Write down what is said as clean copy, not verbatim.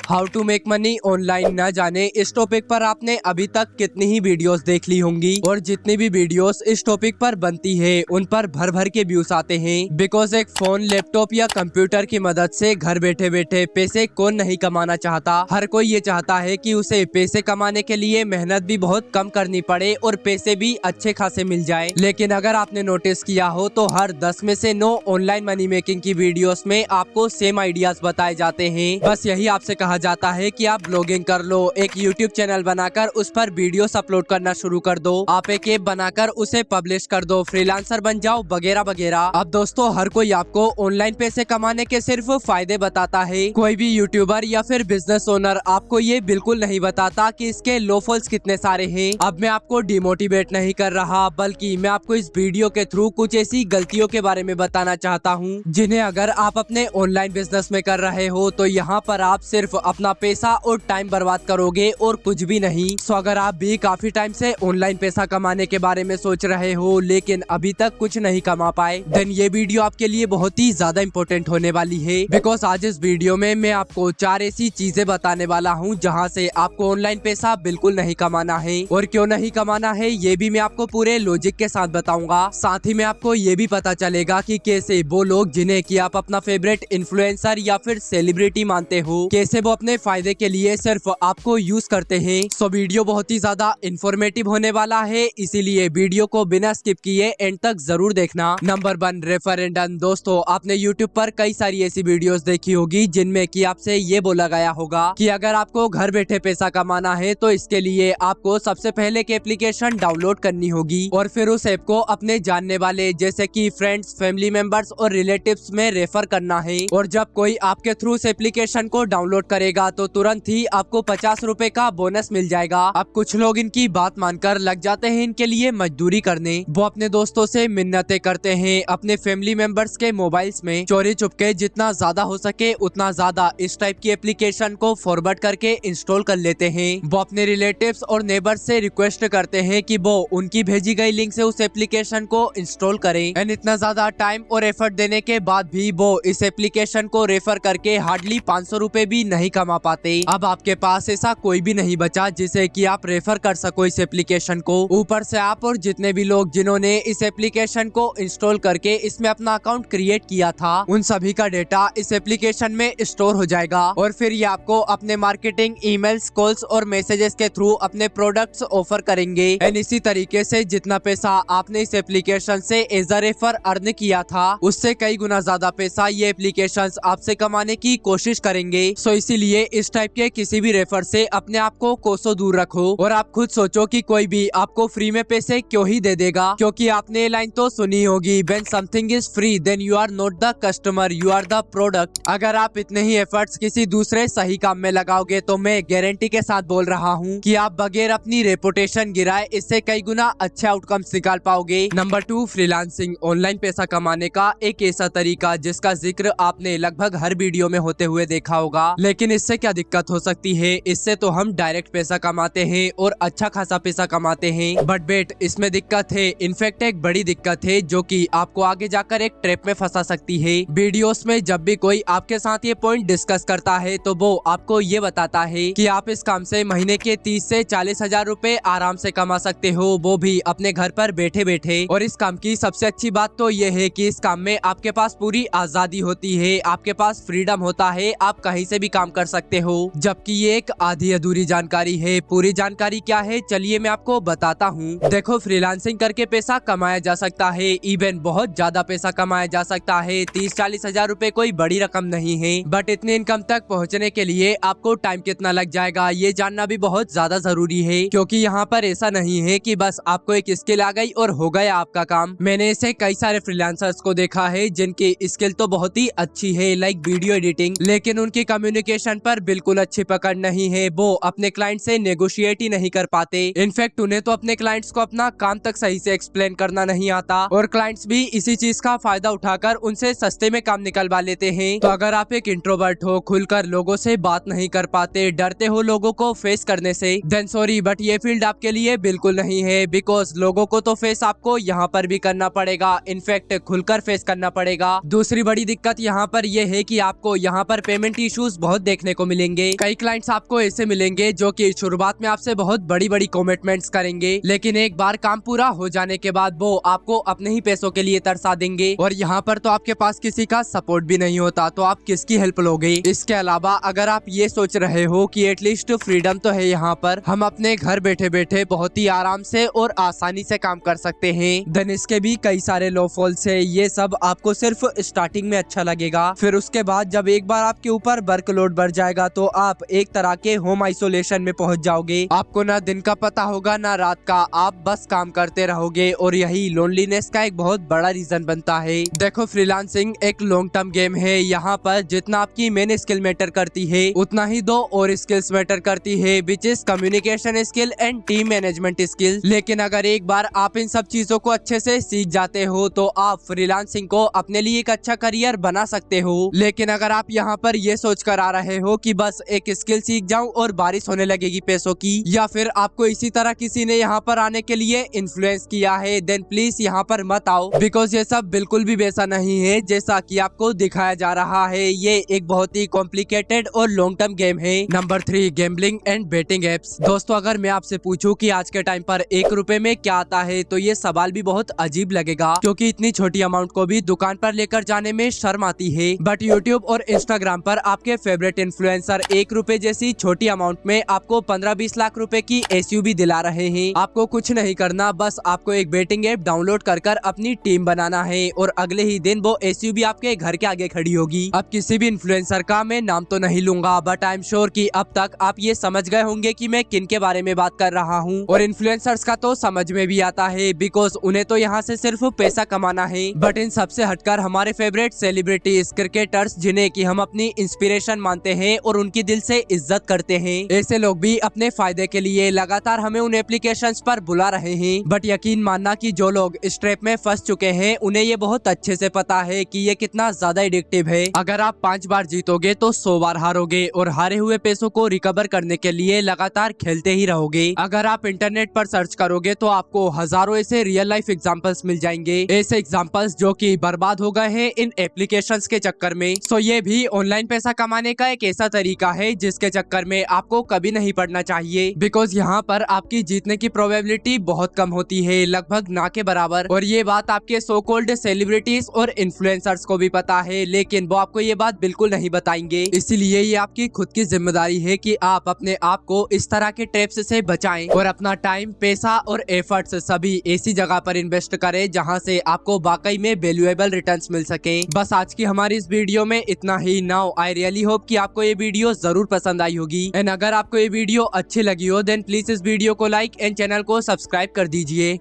How to make money online न जाने इस टॉपिक पर आपने अभी तक कितनी ही वीडियोस देख ली होंगी और जितनी भी वीडियोस इस टॉपिक पर बनती है उन पर भर भर के व्यूज आते हैं। बिकॉज एक फोन, लैपटॉप या कंप्यूटर की मदद से घर बैठे बैठे पैसे कौन नहीं कमाना चाहता। हर कोई ये चाहता है कि उसे पैसे कमाने के लिए मेहनत भी बहुत कम करनी पड़े और पैसे भी अच्छे खासे मिल जाए। लेकिन अगर आपने नोटिस किया हो तो हर 10 में से 9 ऑनलाइन मनी मेकिंग की वीडियोस में आपको सेम आइडियाज बताए जाते हैं। बस यही आपसे कहा जाता है कि आप ब्लॉगिंग कर लो, एक यूट्यूब चैनल बनाकर उस पर वीडियोस अपलोड करना शुरू कर दो, आप एक ऐप बनाकर उसे पब्लिश कर दो, फ्रीलांसर बन जाओ, वगैरह वगैरह। अब दोस्तों, हर कोई आपको ऑनलाइन पैसे कमाने के सिर्फ फायदे बताता है। कोई भी यूट्यूबर या फिर बिजनेस ओनर आपको ये बिल्कुल नहीं बताता कि इसके लो फॉल्स कितने सारे हैं। अब मैं आपको डिमोटिवेट नहीं कर रहा, बल्कि मैं आपको इस वीडियो के थ्रू कुछ ऐसी गलतियों के बारे में बताना चाहता हूँ जिन्हें अगर आप अपने ऑनलाइन बिजनेस में कर रहे हो तो यहाँ पर आप सिर्फ अपना पैसा और टाइम बर्बाद करोगे और कुछ भी नहीं। सो अगर आप भी काफी टाइम से ऑनलाइन पैसा कमाने के बारे में सोच रहे हो लेकिन अभी तक कुछ नहीं कमा पाए, देन ये वीडियो आपके लिए बहुत ही ज्यादा इम्पोर्टेंट होने वाली है। बिकॉज आज इस वीडियो में मैं आपको 4 ऐसी चीजें बताने वाला हूँ जहाँ से आपको ऑनलाइन पैसा बिल्कुल नहीं कमाना है। और क्यों नहीं कमाना है ये भी मैं आपको पूरे लॉजिक के साथ बताऊंगा। साथ ही में आपको ये भी पता चलेगा कि कैसे वो लोग जिन्हें कि आप अपना फेवरेट इन्फ्लुएंसर या फिर सेलिब्रिटी मानते हो, कैसे वो अपने फायदे के लिए सिर्फ आपको यूज करते हैं। सो वीडियो बहुत ही ज्यादा इंफॉर्मेटिव होने वाला है, इसीलिए वीडियो को बिना स्किप किए एंड तक जरूर देखना। Number 1, refer and earn. दोस्तों, आपने यूट्यूब पर कई सारी ऐसी वीडियोस देखी होगी जिनमें कि आपसे ये बोला गया होगा कि अगर आपको घर बैठे पैसा कमाना है तो इसके लिए आपको सबसे पहले एक एप्लीकेशन डाउनलोड करनी होगी और फिर उस ऐप को अपने जानने वाले जैसे कि फ्रेंड्स, फैमिली मेंबर्स और रिलेटिव्स में रेफर करना है। और जब कोई आपके थ्रू उस एप्लीकेशन को डाउनलोड करेगा तो तुरंत ही आपको 50 रुपए का बोनस मिल जाएगा। अब कुछ लोग इनकी बात मानकर लग जाते हैं इनके लिए मजदूरी करने। वो अपने दोस्तों से मिन्नतें करते हैं, अपने फैमिली मेंबर्स के मोबाइल्स में चोरी चुपके जितना ज्यादा हो सके उतना ज्यादा इस टाइप की एप्लीकेशन को फॉरवर्ड करके इंस्टॉल कर लेते हैं। वो अपने रिलेटिव्स और नेबर्स से रिक्वेस्ट करते हैं कि वो उनकी भेजी गई लिंक से उस एप्लीकेशन को इंस्टॉल करें। एंड इतना ज्यादा टाइम और एफर्ट देने के बाद भी वो इस एप्लीकेशन को रेफर करके हार्डली 500 रुपए भी नहीं कमा पाते। अब आपके पास ऐसा कोई भी नहीं बचा जिसे कि आप रेफर कर सको इस एप्लीकेशन को। ऊपर से आप और जितने भी लोग जिन्होंने इस एप्लीकेशन को इंस्टॉल करके इसमें अपना अकाउंट क्रिएट किया था उन सभी का डेटा इस एप्लीकेशन में स्टोर हो जाएगा और फिर ये आपको अपने मार्केटिंग ईमेल्स, कॉल्स और मैसेजेस के थ्रू अपने प्रोडक्ट्स ऑफर करेंगे। एंड इसी तरीके से जितना पैसा आपने इस एप्लीकेशन से एज अ रेफर अर्न किया था उससे कई गुना ज्यादा पैसा ये एप्लीकेशंस आपसे कमाने की कोशिश करेंगे। सो इसीलिए इस टाइप के किसी भी रेफर से अपने आप को कोसों दूर रखो। और आप खुद सोचो कि कोई भी आपको फ्री में पैसे क्यों ही दे देगा, क्योंकि आपने ये लाइन तो सुनी होगी, when something is free then you are not the customer, you are the product. अगर आप इतने ही एफर्ट्स किसी दूसरे सही काम में लगाओगे तो मैं गारंटी के साथ बोल रहा हूँ कि आप बगैर अपनी रेपुटेशन गिराए इससे कई गुना अच्छे आउटकम्स निकाल पाओगे। Number 2, freelancing. ऑनलाइन पैसा कमाने का एक ऐसा तरीका जिसका जिक्र आपने लगभग हर वीडियो में होते हुए देखा होगा। लेकिन इससे क्या दिक्कत हो सकती है? इससे तो हम डायरेक्ट पैसा कमाते हैं और अच्छा खासा पैसा कमाते हैं। बट बेट, इसमें दिक्कत है, इनफैक्ट एक बड़ी दिक्कत है जो कि आपको आगे जाकर एक ट्रैप में फंसा सकती है। वीडियोस में जब भी कोई आपके साथ ये पॉइंट डिस्कस करता है तो वो आपको ये बताता है कि आप इस काम से महीने के 30 से 40 हजार रुपए आराम से कमा सकते हो, वो भी अपने घर पर बैठे बैठे। और इस काम की सबसे अच्छी बात तो ये है कि इस काम में आपके पास पूरी आजादी होती है, आपके पास फ्रीडम होता है, आप कहीं से भी काम कर सकते हो। जबकि ये एक आधी अधूरी जानकारी है। पूरी जानकारी क्या है चलिए मैं आपको बताता हूँ। देखो, फ्रीलांसिंग करके पैसा कमाया जा सकता है, इवन बहुत ज्यादा पैसा कमाया जा सकता है। 30-40 हजार रुपए कोई बड़ी रकम नहीं है। बट इतने इनकम तक पहुँचने के लिए आपको टाइम कितना लग जाएगा ये जानना भी बहुत ज्यादा जरूरी है, क्योंकि यहाँ पर ऐसा नहीं है कि बस आपको एक स्किल आ गई और हो गया आपका काम। मैंने ऐसे कई सारे फ्रीलांसर्स को देखा है जिनकी स्किल तो बहुत ही अच्छी है, लाइक वीडियो एडिटिंग, लेकिन उनकी कम्युनिकेशन पर बिल्कुल अच्छी पकड़ नहीं है। वो अपने क्लाइंट से नेगोशिएट ही नहीं कर पाते। इनफैक्ट उन्हें तो अपने क्लाइंट्स को अपना काम तक सही से एक्सप्लेन करना नहीं आता और क्लाइंट्स भी इसी चीज का फायदा उठाकर उनसे सस्ते में काम निकलवा लेते हैं। तो अगर आप एक इंट्रोवर्ट हो, खुलकर लोगों से बात नहीं कर पाते, डरते हो लोगों को फेस करने से, देन सॉरी बट ये फील्ड आपके लिए बिल्कुल नहीं है। बिकॉज लोगों को तो फेस आपको यहाँ पर भी करना पड़ेगा, इनफैक्ट खुलकर फेस करना पड़ेगा। दूसरी बड़ी दिक्कत यहाँ पर यह है कि आपको यहाँ पर पेमेंट इश्यूज बहुत देखने को मिलेंगे। कई क्लाइंट्स आपको ऐसे मिलेंगे जो कि शुरुआत में आपसे बहुत बड़ी बड़ी कमिटमेंट्स करेंगे, लेकिन एक बार काम पूरा हो जाने के बाद वो आपको अपने ही पैसों के लिए तरसा देंगे। और यहाँ पर तो आपके पास किसी का सपोर्ट भी नहीं होता, तो आप किसकी हेल्प लोगे। इसके अलावा अगर आप ये सोच रहे हो कि एटलीस्ट फ्रीडम तो है यहाँ पर, हम अपने घर बैठे बैठे बहुत ही आराम से और आसानी से काम कर सकते हैं, देन इसके भी कई सारे लो फॉल्स है। ये सब आपको सिर्फ स्टार्टिंग में अच्छा लगेगा, फिर उसके बाद जब एक बार आपके ऊपर वर्कलोड बढ़ जाएगा तो आप एक तरह के होम आइसोलेशन में पहुंच जाओगे। आपको ना दिन का पता होगा ना रात का, आप बस काम करते रहोगे और यही लोनलीनेस का एक बहुत बड़ा रीजन बनता है। देखो, फ्रीलांसिंग एक लॉन्ग टर्म गेम है। यहाँ पर जितना आपकी मेन स्किल मैटर करती है उतना ही दो और स्किल्स मैटर करती है, which is communication skill and team management skill. लेकिन अगर एक बार आप इन सब चीजों को अच्छे से सीख जाते हो तो आप फ्रीलांसिंग को अपने लिए एक अच्छा करियर बना सकते हो। लेकिन अगर आप यहाँ पर ये सोच कर आ रहे हो कि बस एक स्किल सीख जाऊं और बारिश होने लगेगी पैसों की, या फिर आपको इसी तरह किसी ने यहाँ पर आने के लिए इन्फ्लुएंस किया है, देन प्लीज यहाँ पर मत आओ, बिकॉज ये सब बिल्कुल भी वैसा नहीं है जैसा कि आपको दिखाया जा रहा है। ये एक बहुत ही कॉम्प्लिकेटेड और लॉन्ग टर्म गेम है। Number 3, gambling and betting apps. दोस्तों, अगर मैं आपसे पूछूं कि आज के टाइम पर 1 रुपए में क्या आता है तो ये सवाल भी बहुत अजीब लगेगा, क्योंकि इतनी छोटी अमाउंट को भी दुकान पर लेकर जाने में शर्म आती है। बट यूट्यूब और इंस्टाग्राम पर आपके फेवरेट इन्फ्लुएंसर 1 रुपए जैसी छोटी अमाउंट में आपको 15-20 लाख रुपए की एसयूवी दिला रहे हैं। आपको कुछ नहीं करना, बस आपको एक बेटिंग ऐप डाउनलोड कर अपनी टीम बनाना है और अगले ही दिन वो एसयूवी आपके घर के आगे खड़ी होगी। अब किसी भी इन्फ्लुएंसर का मैं नाम तो नहीं लूंगा, बट आई एम श्योर कि अब तक आप ये समझ गए होंगे कि मैं किन के बारे में बात कर रहा हूँ। और इन्फ्लुएंसर्स का तो समझ में भी आता है, बिकॉज उन्हें तो यहाँ से सिर्फ पैसा कमाना है। बट इन सबसे हटकर हमारे फेवरेट सेलिब्रिटीज, क्रिकेटर्स, जिन्हें कि हम अपनी इंस्पिरेशन मानते हैं और उनकी दिल से इज्जत करते हैं, ऐसे लोग भी अपने फायदे के लिए लगातार हमें उन एप्लीकेशंस पर बुला रहे हैं। बट यकीन मानना कि जो लोग इस ट्रैप में फंस चुके हैं उन्हें ये बहुत अच्छे से पता है कि ये कितना ज्यादा एडिक्टिव है। अगर आप 5 बार जीतोगे तो 100 बार हारोगे और हारे हुए पैसों को रिकवर करने के लिए लगातार खेलते ही रहोगे। अगर आप इंटरनेट पर सर्च करोगे तो आपको हजारों ऐसे रियल लाइफ एग्जांपल्स मिल जाएंगे, ऐसे एग्जांपल्स जो कि बर्बाद हो गए हैं इन एप्लीकेशंस के चक्कर में। सो ये भी ऑनलाइन पैसा कमाने का एक ऐसा तरीका है जिसके चक्कर में आपको कभी नहीं पड़ना चाहिए, बिकॉज यहाँ पर आपकी जीतने की प्रोबेबिलिटी बहुत कम होती है, लगभग ना के बराबर। और ये बात आपके सो कॉल्ड सेलिब्रिटीज और इन्फ्लुएंसर्स को भी पता है, लेकिन वो आपको ये बात बिल्कुल नहीं बताएंगे। इसीलिए ये आपकी खुद की जिम्मेदारी है कि आप अपने आप को इस तरह के ट्रैप्स से बचाएं और अपना टाइम, पैसा और एफर्ट्स सभी ऐसी जगह पर इन्वेस्ट करें जहां से आपको वाकई में वैल्यूएबल रिटर्न्स मिल सके। बस आज की हमारी इस वीडियो में इतना ही। नाउ आई रियली होप कि आपको ये वीडियो जरूर पसंद आई होगी, एंड अगर आपको ये वीडियो अच्छी लगी हो देन प्लीज इस वीडियो को लाइक एंड चैनल को सब्सक्राइब कर दीजिए।